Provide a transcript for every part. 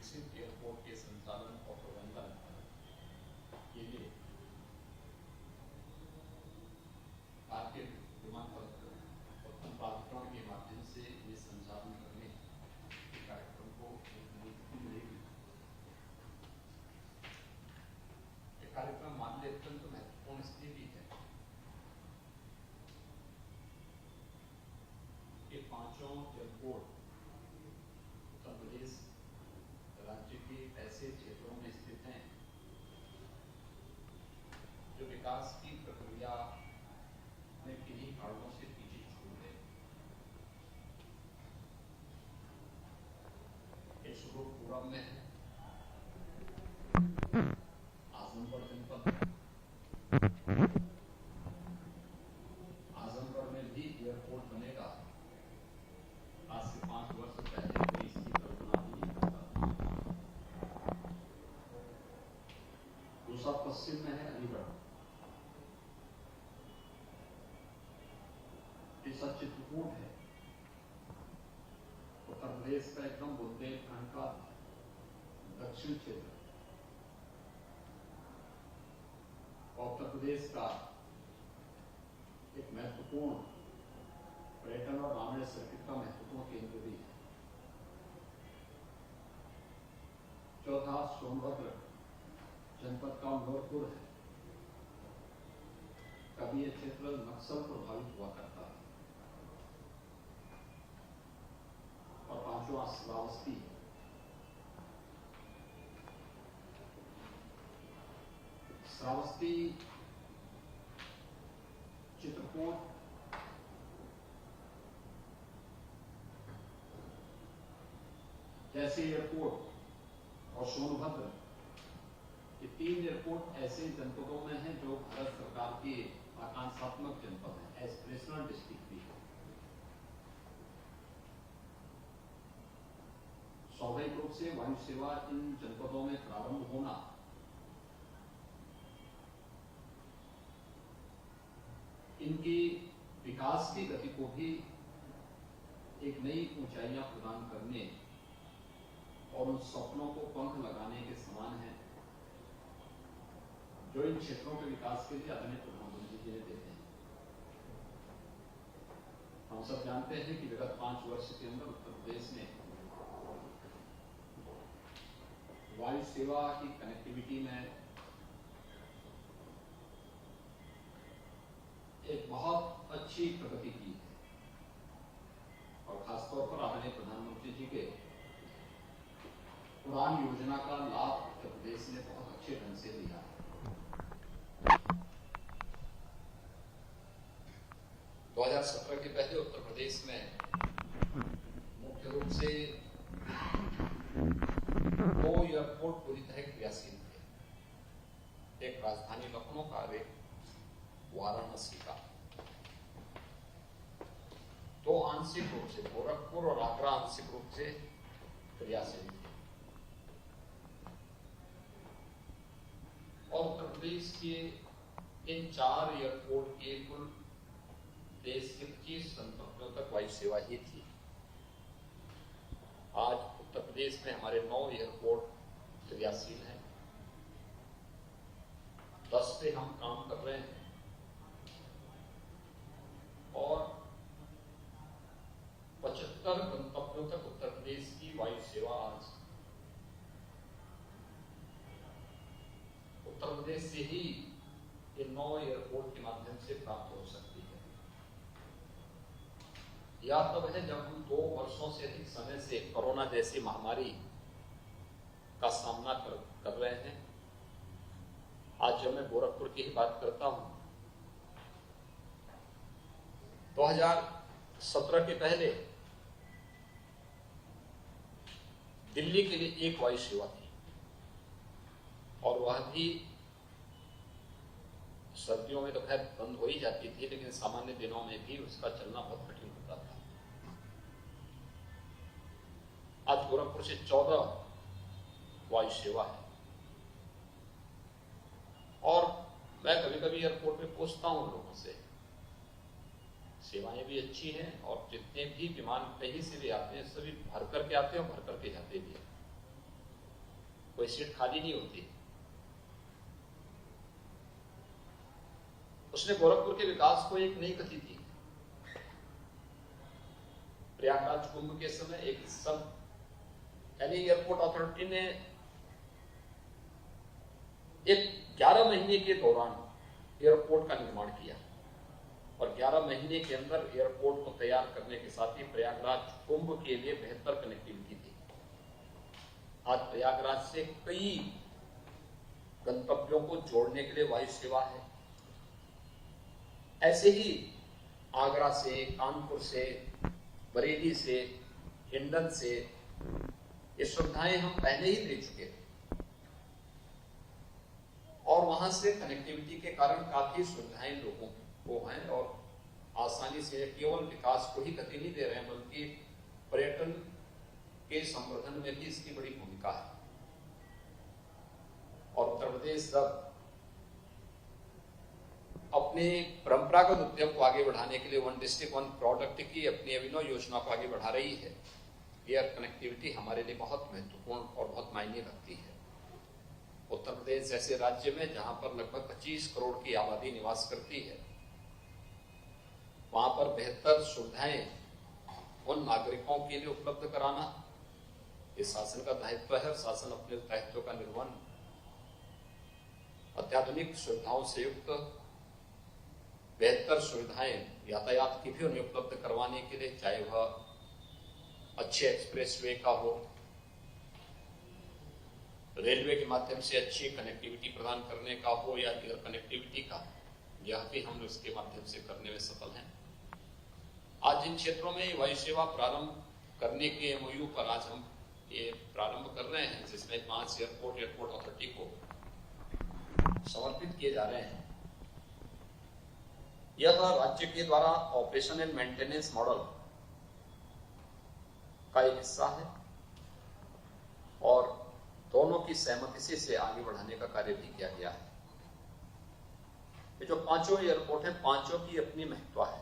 विकसित एयरपोर्ट के संचालन और प्रबंधन के लिए भारतीय विमानतल उत्पन्न प्राधिकरण के माध्यम से ये संचालन करने के कार्यक्रम को मंजूरी मिलेगी। ये कार्यक्रम मानव अत्यंत महत्वपूर्ण इसलिए भी है कि पांचों एयरपोर्ट उत्तर प्रदेश राज्य के ऐसे क्षेत्रों में स्थित हैं जो विकास की प्रक्रिया में किन्हीं कारणों से पीछे छूट गए। ये स्वरूप पूरब में है, आजमगढ़ जनपद, आजमगढ़ में भी एयरपोर्ट बनेगा। आज से 5 वर्ष पहले कोई इसकी कल्पना भी नहीं करता था। दूसरा पश्चिम में है अलीगढ़, तीसरा चित्रकूट है, उत्तर प्रदेश का एकदम बुंदेलखंड का दक्षिण क्षेत्र और उत्तर प्रदेश का एक महत्वपूर्ण पर्यटन और रामायण सर्किट का महत्वपूर्ण केंद्र भी है। चौथा सोनभद्र जनपद का नूरपुर है। कभी यह क्षेत्र नक्सल प्रभावित हुआ करता है। और पांचवा श्रावस्ती, श्रावस्ती चित्रकूट जैसे एयरपोर्ट और सोनभद्र, ये 3 एयरपोर्ट ऐसे जनपदों में हैं जो भारत सरकार के आकांक्षात्मक जनपद हैं, एस्पिरेशनल डिस्ट्रिक्ट भी है। स्वाभाविक रूप से वायु सेवा इन जनपदों में प्रारंभ होना इनकी विकास की गति को भी एक नई ऊंचाइयां प्रदान करने और उन सपनों को पंख लगाने के समान है जो इन क्षेत्रों के विकास के लिए आदरणीय प्रधानमंत्री जी ने देते हैं। हम सब जानते हैं कि विगत 5 वर्ष के अंदर उत्तर प्रदेश ने वायु सेवा की कनेक्टिविटी में एक बहुत अच्छी प्रगति की है और खासतौर पर आदरणीय प्रधानमंत्री जी के उड़ान योजना का लाभ उत्तर प्रदेश ने बहुत अच्छे ढंग से लिया है। 2017 के पहले उत्तर प्रदेश में मुख्य रूप से 2 एयरपोर्ट पूरी तरह क्रियाशील थे, एक राजधानी लखनऊ का और एक वाराणसी का। 2 आंशिक रूप से, गोरखपुर और आगरा आंशिक रूप से क्रियाशील थे। और उत्तर प्रदेश के इन 4 एयरपोर्ट के कुल देश के 25 गंतव्यों तक वायु सेवा ही थी। आज उत्तर प्रदेश में हमारे 9 एयरपोर्ट क्रियाशील हैं, 10 पे हम काम कर रहे हैं और 75 गंतव्यों तक उत्तर प्रदेश की वायु सेवा आज उत्तर प्रदेश से ही इन 9 एयरपोर्ट के माध्यम से प्राप्त हो सकती है। या तब है जब हम 2 वर्षों से अधिक समय से कोरोना जैसी महामारी का सामना कर रहे हैं। आज जब मैं गोरखपुर की ही बात करता हूं, 2017 के पहले दिल्ली के लिए एक वायु सेवा थी और वह भी सर्दियों में तो खैर बंद हो ही जाती थी, लेकिन सामान्य दिनों में भी उसका चलना बहुत कठिन होता था। आज गोरखपुर से 14 वायु सेवा है और मैं कभी कभी एयरपोर्ट पे पूछता हूं लोगों से, सेवाएं भी अच्छी हैं और जितने भी विमान कहीं से भी आते हैं सभी भर करके आते हैं और भर करके जाते भी हैं। कोई सीट खाली नहीं होती। उसने गोरखपुर के विकास को एक नई गति दी। प्रयागराज कुंभ के समय एक सब यानी एयरपोर्ट अथॉरिटी ने एक 11 महीने के दौरान एयरपोर्ट का निर्माण किया और 11 महीने के अंदर एयरपोर्ट को तैयार करने के साथ ही प्रयागराज कुंभ के लिए बेहतर कनेक्टिविटी थी। आज प्रयागराज से कई गंतव्यों को जोड़ने के लिए वायु सेवा है। ऐसे ही आगरा से, कानपुर से, बरेली से, हिंडन से ये सुविधाएं हम पहले ही दे चुके थे और वहां से कनेक्टिविटी के कारण काफी सुविधाएं लोगों को हैं और आसानी से केवल विकास को ही गति नहीं दे रहे हैं बल्कि पर्यटन के संवर्धन में भी इसकी बड़ी भूमिका है। और उत्तर प्रदेश जब अपने परंपरागत उद्यम को आगे बढ़ाने के लिए वन डिस्ट्रिक्ट वन प्रोडक्ट की अपनी अभिनव योजना को आगे बढ़ा रही है, एयर कनेक्टिविटी हमारे लिए बहुत महत्वपूर्ण और बहुत मायने रखती है। उत्तर प्रदेश जैसे राज्य में जहां पर लगभग 25 करोड़ की आबादी निवास करती है, वहां पर बेहतर सुविधाएं उन नागरिकों के लिए उपलब्ध कराना ये शासन का दायित्व है। शासन अपने दायित्व का निर्वहन अत्याधुनिक सुविधाओं से युक्त बेहतर सुविधाएं यातायात की भी उन्हें उपलब्ध करवाने के लिए, चाहे वह अच्छे एक्सप्रेसवे का हो, रेलवे के माध्यम से अच्छी कनेक्टिविटी प्रदान करने का हो या एयर कनेक्टिविटी का, यह भी हम इसके माध्यम से करने में सफल हैं। आज जिन क्षेत्रों में वायु सेवा प्रारंभ करने के एमओयू पर आज हम ये प्रारंभ कर रहे हैं, जिसमें 5 एयरपोर्ट अथॉरिटी को समर्पित किए जा रहे हैं, यह राज्य के द्वारा ऑपरेशन एंड मेंटेनेंस मॉडल का एक हिस्सा है और दोनों की सहमति से आगे बढ़ाने का कार्य भी किया गया है। ये जो 5 एयरपोर्ट हैं, 5 की अपनी महत्व है।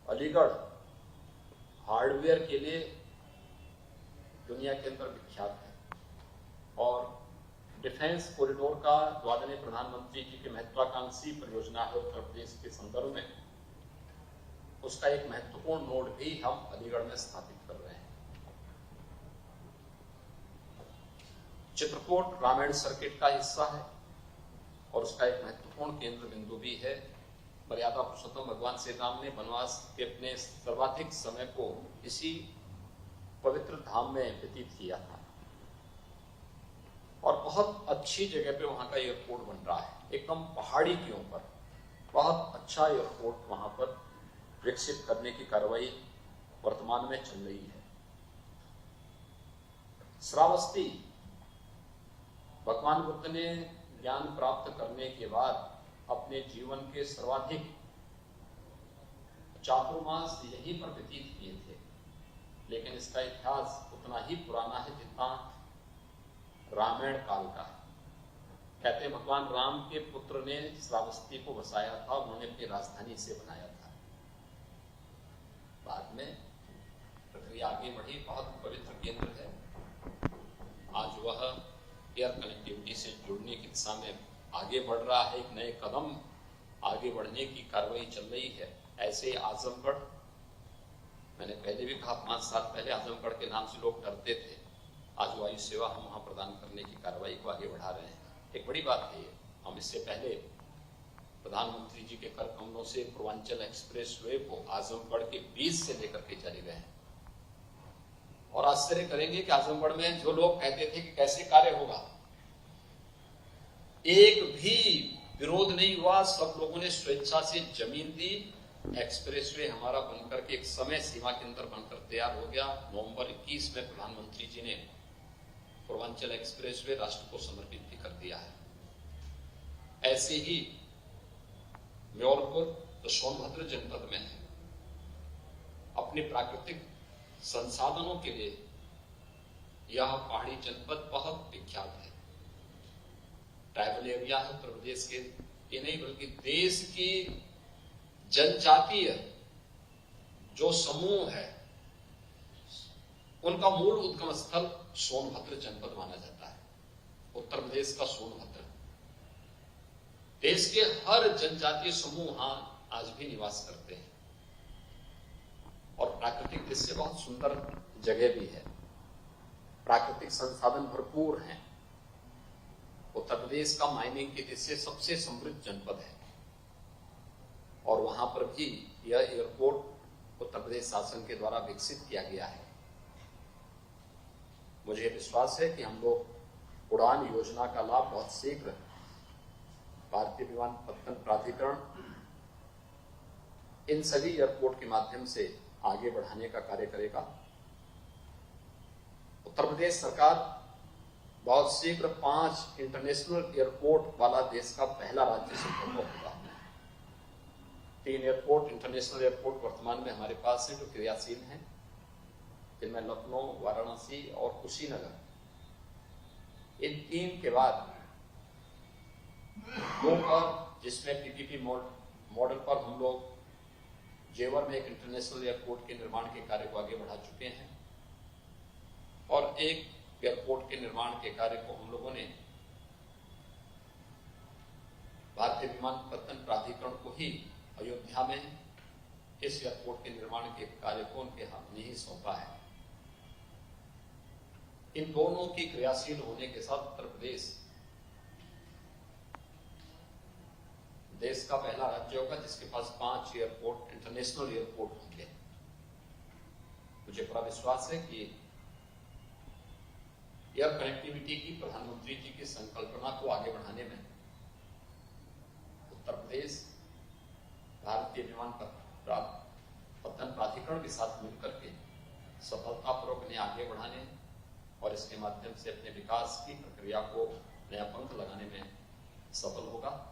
अलीगढ़ हार्डवेयर के लिए दुनिया के अंदर विख्यात है और डिफेंस कॉरिडोर का जो आदरणीय प्रधानमंत्री जी की महत्वाकांक्षी परियोजना है उत्तर प्रदेश के संदर्भ में, उसका एक महत्वपूर्ण नोड भी हम अलीगढ़ में स्थापित कर रहे हैं। चित्रकूट रामायण सर्किट का हिस्सा है और उसका एक महत्वपूर्ण केंद्र बिंदु भी है। मर्यादा पुरुषोत्तम भगवान श्री राम ने वनवास के अपने सर्वाधिक समय को इसी पवित्र धाम में व्यतीत किया था और बहुत अच्छी जगह पे वहां का एयरपोर्ट बन रहा है, एकदम पहाड़ी के ऊपर बहुत अच्छा एयरपोर्ट वहां पर विकसित करने की कार्रवाई वर्तमान में चल रही है। श्रावस्ती, भगवान बुद्ध ने ज्ञान प्राप्त करने के बाद अपने जीवन के सर्वाधिक चातुर्मास यहीं पर व्यतीत किए थे, लेकिन इसका इतिहास उतना ही पुराना है जितना रामायण काल का है। कहते हैं भगवान राम के पुत्र ने श्रावस्ती को बसाया था, उन्होंने अपनी राजधानी से बनाया था। बाद में प्रक्रिया आगे बढ़ी, बहुत पवित्र केंद्र है। आज वह एयर कनेक्टिविटी से जुड़ने की दिशा में आगे बढ़ रहा है, एक नए कदम आगे बढ़ने की कार्रवाई चल रही है। ऐसे आजमगढ़, मैंने पहले भी कहा 5 साल पहले आजमगढ़ के नाम से लोग डरते थे, आज वायु सेवा हम वहां प्रदान करने की कार्रवाई को आगे बढ़ा रहे हैं। एक बड़ी बात है ये। हम इससे पहले प्रधानमंत्री जी के कर कमलों से पूर्वांचल एक्सप्रेसवे को आजमगढ़ के बीच से लेकर के चले गए हैं और आश्चर्य करेंगे कि आजमगढ़ में जो लोग कहते थे कि कैसे कार्य होगा, एक भी विरोध नहीं हुआ। सब लोगों ने स्वेच्छा से जमीन दी। एक्सप्रेसवे हमारा बनकर के एक समय सीमा के अंदर बनकर तैयार हो गया। नवंबर 21 में प्रधानमंत्री जी ने पूर्वांचल एक्सप्रेसवे राष्ट्र को समर्पित भी कर दिया है। ऐसे ही म्योरपुर तो सोनभद्र जनपद में है, अपने प्राकृतिक संसाधनों के लिए यह पहाड़ी जनपद बहुत विख्यात है। ट्राइबल एरिया है उत्तर प्रदेश के, ये नहीं बल्कि देश की जनजातीय जो समूह है उनका मूल उद्गम स्थल सोनभद्र जनपद माना जाता है, उत्तर प्रदेश का सोनभद्र। देश के हर जनजातीय समूह वहां आज भी निवास करते हैं और प्राकृतिक दृश्य बहुत सुंदर जगह भी है, प्राकृतिक संसाधन भरपूर हैं। उत्तर प्रदेश का माइनिंग की दृष्टि से सबसे समृद्ध जनपद है और वहां पर भी यह एयरपोर्ट उत्तर प्रदेश शासन के द्वारा विकसित किया गया है। मुझे विश्वास है कि हम लोग उड़ान योजना का लाभ बहुत शीघ्र भारतीय विमानपत्तन प्राधिकरण इन सभी एयरपोर्ट के माध्यम से आगे बढ़ाने का कार्य करेगा। उत्तर प्रदेश सरकार बहुत शीघ्र 5 इंटरनेशनल एयरपोर्ट वाला देश का पहला राज्य संभव होगा। 3 एयरपोर्ट, इंटरनेशनल एयरपोर्ट वर्तमान में हमारे पास है जो क्रियाशील हैं, जिनमें लखनऊ, वाराणसी और कुशीनगर। इन 3 के बाद 2 और जिसमें पीपीपी मॉडल पर हम लोग जेवर में एक इंटरनेशनल एयरपोर्ट के निर्माण के कार्य को आगे बढ़ा चुके हैं और एक एयरपोर्ट के निर्माण के कार्य को हम लोगों ने भारतीय विमानपत्तन प्राधिकरण को ही अयोध्या में इस एयरपोर्ट के निर्माण के कार्य को उनके हाथ में ही सौंपा है। इन दोनों की क्रियाशील होने के साथ उत्तर प्रदेश देश का पहला राज्य होगा जिसके पास 5 एयरपोर्ट, इंटरनेशनल एयरपोर्ट होंगे। मुझे पूरा विश्वास है कि एयर कनेक्टिविटी की प्रधानमंत्री जी की संकल्पना को आगे बढ़ाने में उत्तर प्रदेश भारतीय विमानपत्तन प्राधिकरण के साथ मिलकर के सफलतापूर्वक इन्हें आगे बढ़ाने और इसके माध्यम से अपने विकास की प्रक्रिया को नया पंख लगाने में सफल होगा।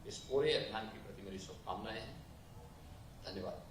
इस पूरे अभियान के प्रति मेरी शुभकामनाएं हैं। धन्यवाद।